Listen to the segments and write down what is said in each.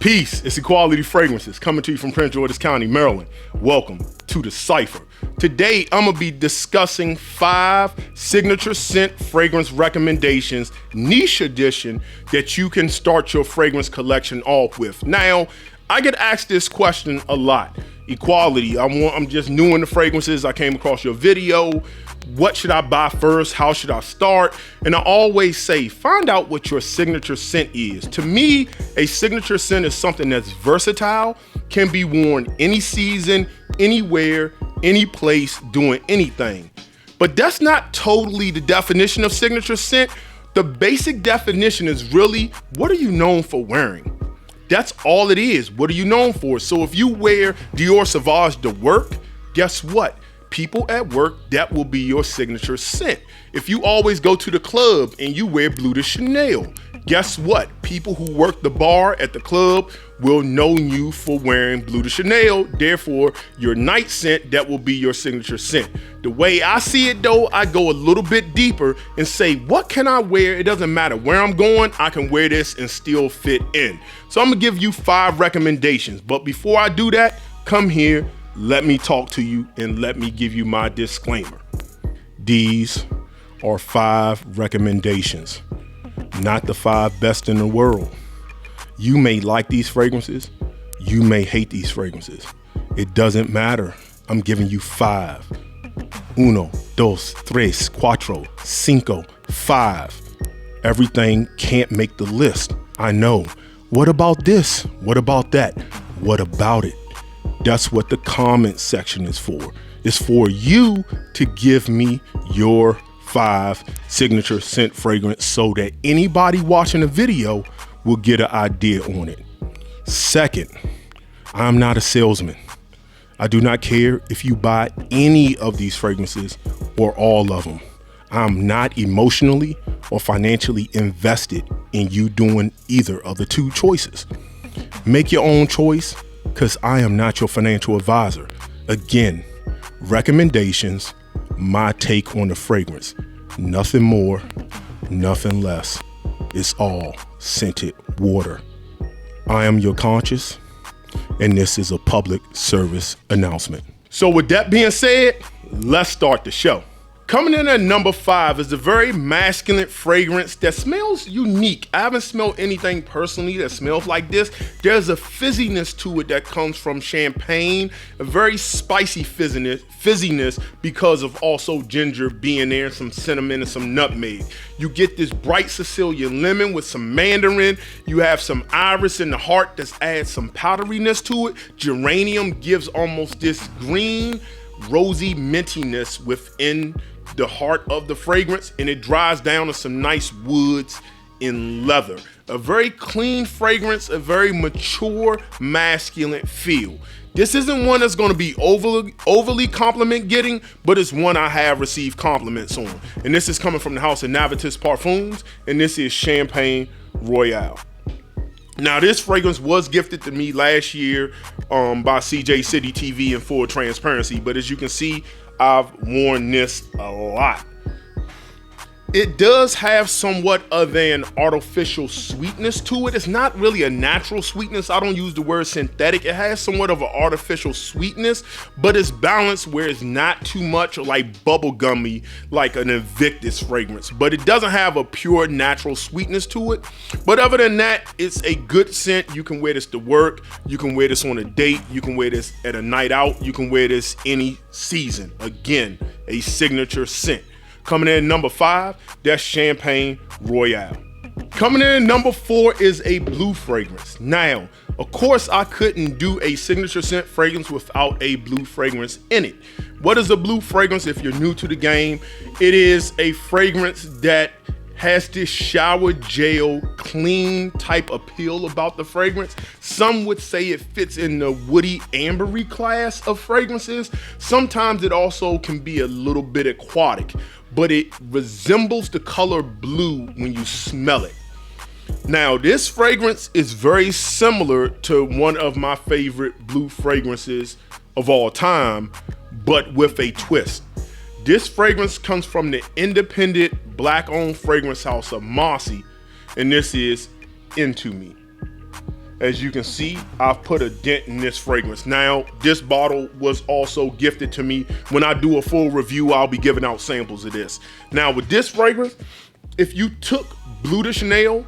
Peace, it's Equality Fragrances coming to you from Prince George's County, Maryland. Welcome to the Cypher. Today, I'm gonna be discussing 5 signature scent fragrance recommendations, niche edition, that you can start your fragrance collection off with. Now, I get asked this question a lot. Equality, I'm just new in the fragrances. I came across your video. What should I buy first? How should I start? And I always say, find out what your signature scent is. To me, a signature scent is something that's versatile, can be worn any season, anywhere, any place, doing anything. But that's not totally the definition of signature scent. The basic definition is really, what are you known for wearing? That's all it is. What are you known for? So if you wear Dior Sauvage to work, guess what? People at work, that will be your signature scent. If you always go to the club and you wear Bleu De Chanel, guess what? People who work the bar at the club will know you for wearing Bleu De Chanel. Therefore, your night scent, that will be your signature scent. The way I see it though, I go a little bit deeper and say, what can I wear? It doesn't matter where I'm going, I can wear this and still fit in. So I'm gonna give you 5 recommendations. But before I do that, come here, let me talk to you and let me give you my disclaimer. These are 5 recommendations, not the 5 best in the world. You may like these fragrances, you may hate these fragrances. It doesn't matter. I'm giving you 5. 1, 2, 3, 4, 5, 5. Everything can't make the list. I know. What about this? What about that? What about it? That's what the comment section is for. It's for you to give me your 5 signature scent fragrance so that anybody watching the video will get an idea on it. Second, I'm not a salesman. I do not care if you buy any of these fragrances or all of them. I'm not emotionally or financially invested in you doing either of the 2 choices. Make your own choice, because I am not your financial advisor. Again, recommendations, my take on the fragrance. Nothing more, nothing less. It's all scented water. I am your conscience, and this is a public service announcement. So with that being said, let's start the show. Coming in at number 5 is a very masculine fragrance that smells unique. I haven't smelled anything personally that smells like this. There's a fizziness to it that comes from champagne, a very spicy fizziness because of also ginger being there, some cinnamon and some nutmeg. You get this bright Sicilian lemon with some mandarin. You have some iris in the heart that adds some powderiness to it. Geranium gives almost this green, rosy mintiness within the heart of the fragrance, and it dries down to some nice woods and leather. A very clean fragrance, a very mature masculine feel. This isn't one that's going to be overly compliment getting, but it's one I have received compliments on. And this is coming from the house of Aventus Parfums, and this is Champagne Royale. Now, this fragrance was gifted to me last year by CJ City TV in full transparency, but as you can see, I've worn this a lot. It does have somewhat of an artificial sweetness to it. It's not really a natural sweetness. I don't use the word synthetic. It has somewhat of an artificial sweetness, but it's balanced where it's not too much like bubblegummy, like an Invictus fragrance. But it doesn't have a pure natural sweetness to it. But other than that, it's a good scent. You can wear this to work. You can wear this on a date. You can wear this at a night out. You can wear this any season. Again, a signature scent. Coming in at number 5, that's Champagne Royale. Coming in at number 4 is a blue fragrance. Now, of course, I couldn't do a signature scent fragrance without a blue fragrance in it. What is a blue fragrance if you're new to the game? It is a fragrance that has this shower gel clean type appeal about the fragrance. Some would say it fits in the woody ambery class of fragrances. Sometimes it also can be a little bit aquatic, but it resembles the color blue when you smell it. Now, this fragrance is very similar to one of my favorite blue fragrances of all time, but with a twist. This fragrance comes from the independent black-owned fragrance house of Mossy, and this is Into Me. As you can see, I've put a dent in this fragrance. Now, this bottle was also gifted to me. When I do a full review, I'll be giving out samples of this. Now, with this fragrance, if you took Bleu De Chanel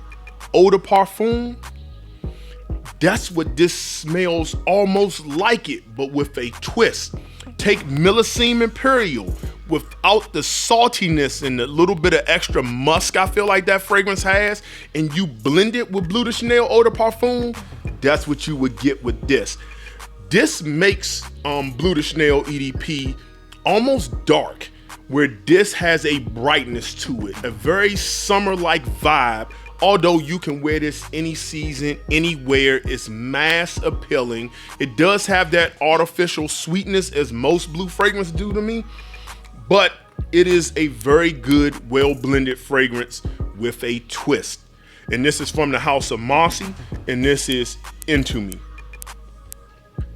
Eau de Parfum, that's what this smells almost like it, but with a twist. Take Millésime Imperial without the saltiness and the little bit of extra musk I feel like that fragrance has, and you blend it with Bleu De Chanel Eau de Parfum, that's what you would get with this. This makes Bleu De Chanel EDP almost dark, where this has a brightness to it, a very summer-like vibe. Although you can wear this any season, anywhere, it's mass appealing. It does have that artificial sweetness as most blue fragrances do to me, but it is a very good, well-blended fragrance with a twist. And this is from the house of Mossy, and this is Into Me.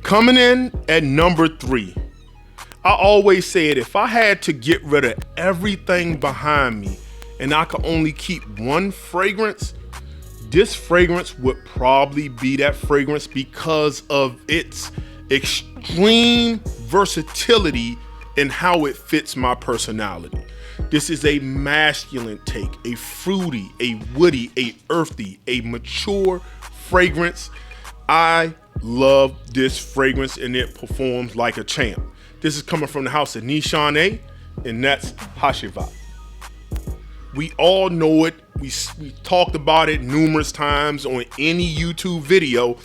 Coming in at number 3. I always said if I had to get rid of everything behind me and I could only keep one fragrance, this fragrance would probably be that fragrance because of its extreme versatility and how it fits my personality. This is a masculine take, a fruity, a woody, a earthy, a mature fragrance. I love this fragrance and it performs like a champ. This is coming from the house of Nishane, and that's Hacivat. We all know it. We talked about it numerous times on any YouTube video,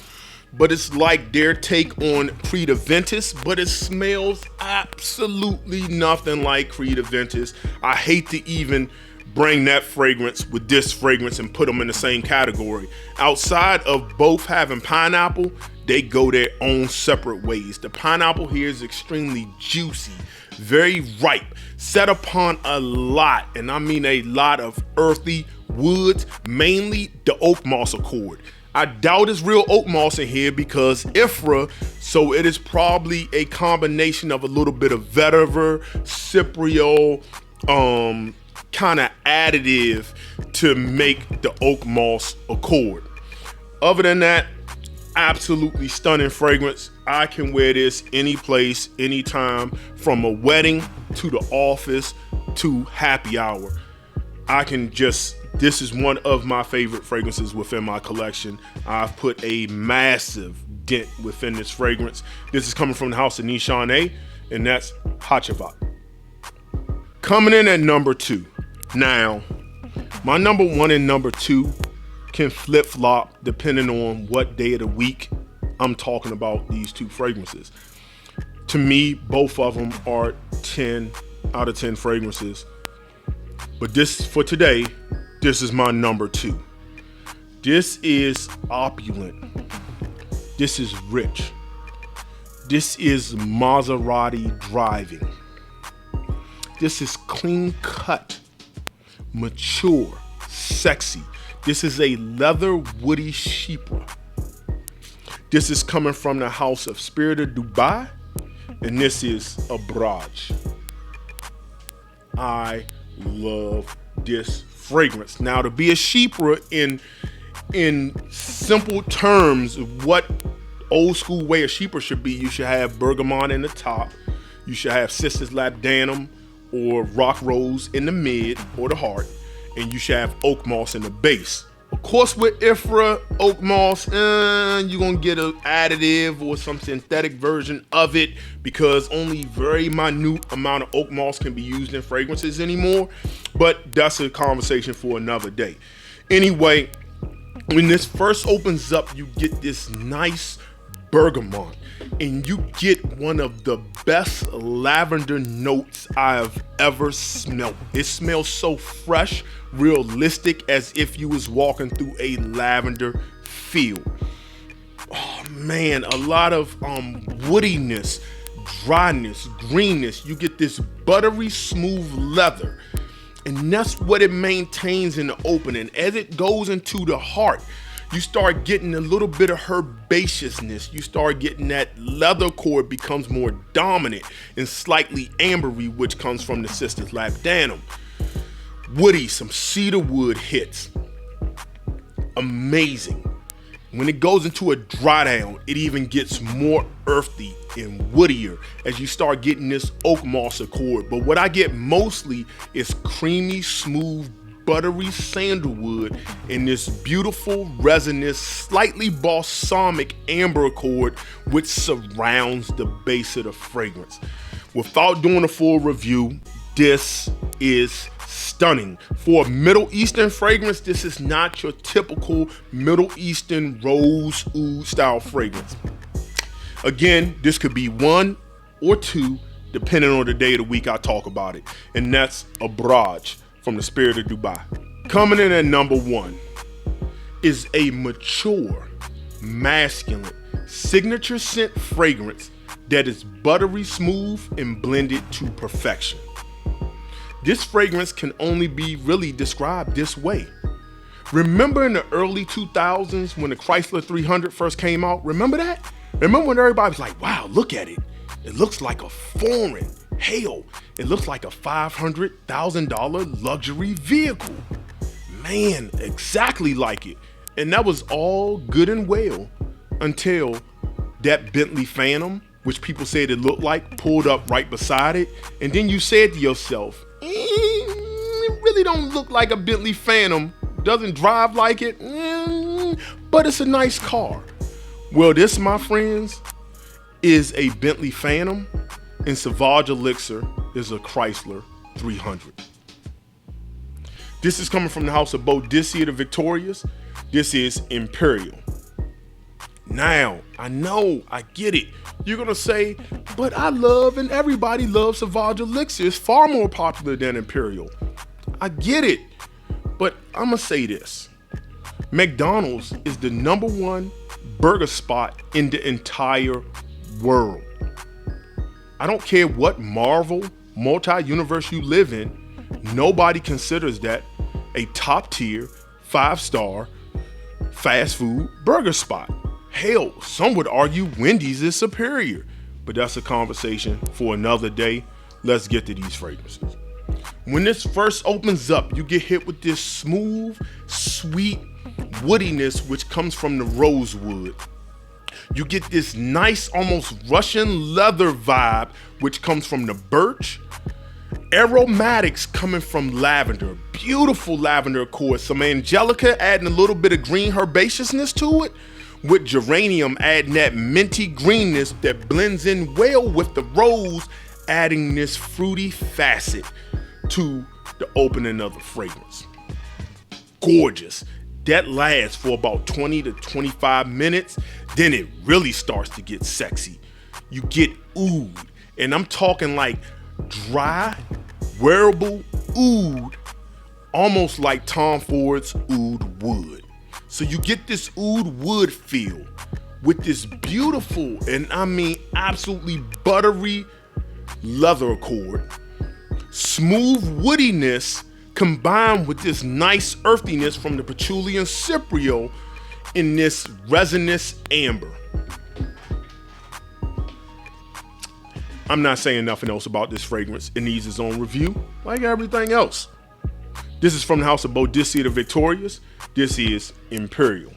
but it's like their take on Creed Aventus, but it smells absolutely nothing like Creed Aventus. I hate to even bring that fragrance with this fragrance and put them in the same category. Outside of both having pineapple, they go their own separate ways. The pineapple here is extremely juicy, very ripe, set upon a lot, and I mean a lot of earthy woods, mainly the oak moss accord. I doubt it's real oak moss in here because Ifra, so it is probably a combination of a little bit of vetiver, cypriol, kind of additive to make the oak moss accord. Other than that, absolutely stunning fragrance. I can wear this any place, anytime, from a wedding to the office to happy hour. This is one of my favorite fragrances within my collection. I've put a massive dent within this fragrance. This is coming from the house of Nishane, and that's Hacivat. Coming in at number 2. Now, my number 1 and number 2 can flip-flop depending on what day of the week I'm talking about these two fragrances. To me, both of them are 10 out of 10 fragrances. But this, for today, this is my number 2. This is opulent. This is rich. This is Maserati driving. This is clean cut, mature, sexy. This is a leather woody chypre. This is coming from the house of Spirit of Dubai, and this is Abaraj. I love this fragrance. Now, to be a chypre in simple terms, what old school way a chypre should be, you should have bergamot in the top, you should have Sisters Labdanum or rock rose in the mid or the heart, and you should have oak moss in the base. Of course, with Ifra oak moss, you're gonna get an additive or some synthetic version of it because only very minute amount of oak moss can be used in fragrances anymore. But that's a conversation for another day. Anyway, when this first opens up, you get this nice bergamot, and you get one of the best lavender notes I've ever smelled. It smells so fresh, realistic, as if you was walking through a lavender field. Oh man, a lot of woodiness, dryness, greenness. You get this buttery smooth leather, and that's what it maintains in the opening. As it goes into the heart, you start getting a little bit of herbaceousness. You start getting that leather core becomes more dominant and slightly ambery, which comes from the Sisters Labdanum. Woody, some cedar wood hits. Amazing. When it goes into a dry down, it even gets more earthy and woodier as you start getting this oak moss accord. But what I get mostly is creamy, smooth, buttery sandalwood and this beautiful, resinous, slightly balsamic amber accord which surrounds the base of the fragrance. Without doing a full review, this is stunning. For a Middle Eastern fragrance, this is not your typical Middle Eastern rose oud style fragrance. Again, this could be one or two depending on the day of the week I talk about it. And that's Abaraj from the Spirit of Dubai. Coming in at number 1 is a mature, masculine, signature scent fragrance that is buttery smooth and blended to perfection. This fragrance can only be really described this way. Remember in the early 2000s when the Chrysler 300 first came out? Remember that? Remember when everybody was like, wow, look at it. It looks like a foreign. Hell, it looks like a $500,000 luxury vehicle. Man, exactly like it. And that was all good and well until that Bentley Phantom, which people said it looked like, pulled up right beside it. And then you said to yourself, it really don't look like a Bentley Phantom. Doesn't drive like it, but it's a nice car. Well, this, my friends, is a Bentley Phantom, and Sauvage Elixir is a Chrysler 300. This is coming from the house of Boadicea The Victorious. This is Imperial. Now, I know, I get it. You're gonna say, but I love and everybody loves Sauvage Elixir. It's far more popular than Imperial. I get it, but I'm gonna say this. McDonald's is the #1 burger spot in the entire world. I don't care what Marvel multi-universe you live in, nobody considers that a top tier, 5-star fast food burger spot. Hell, some would argue Wendy's is superior, but that's a conversation for another day. Let's get to these fragrances. When this first opens up, you get hit with this smooth, sweet woodiness which comes from the rosewood. You get this nice, almost Russian leather vibe which comes from the birch. Aromatics coming from lavender, beautiful lavender accord. Some angelica adding a little bit of green herbaceousness to it, with geranium adding that minty greenness that blends in well with the rose, adding this fruity facet to the opening of the fragrance. Gorgeous. That lasts for about 20 to 25 minutes. Then it really starts to get sexy. You get oud, and I'm talking like dry, wearable oud, almost like Tom Ford's oud wood. So you get this oud wood feel with this beautiful, and I mean absolutely buttery leather accord. Smooth woodiness combined with this nice earthiness from the patchouli and cypriol in this resinous amber. I'm not saying nothing else about this fragrance. It needs its own review, like everything else. This is from the house of Boadicea The Victorious. This is Imperial.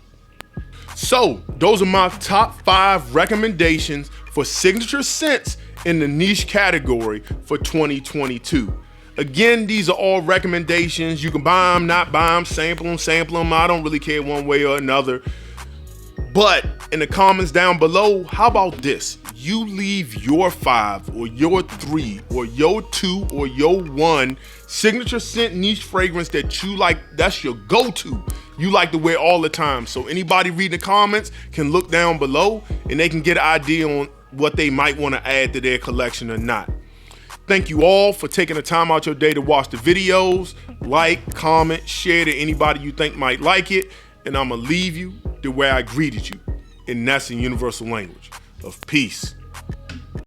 So, those are my top 5 recommendations for signature scents in the niche category for 2022. Again, these are all recommendations. You can buy them, not buy them, sample them. I don't really care one way or another. But in the comments down below, how about this? You leave your 5 or your 3 or your 2 or your 1 signature scent niche fragrance that you like, that's your go-to. You like to wear all the time. So anybody reading the comments can look down below and they can get an idea on what they might want to add to their collection or not. Thank you all for taking the time out your day to watch the videos. Like, comment, share to anybody you think might like it. And I'm gonna leave you the way I greeted you. And that's in universal language of peace.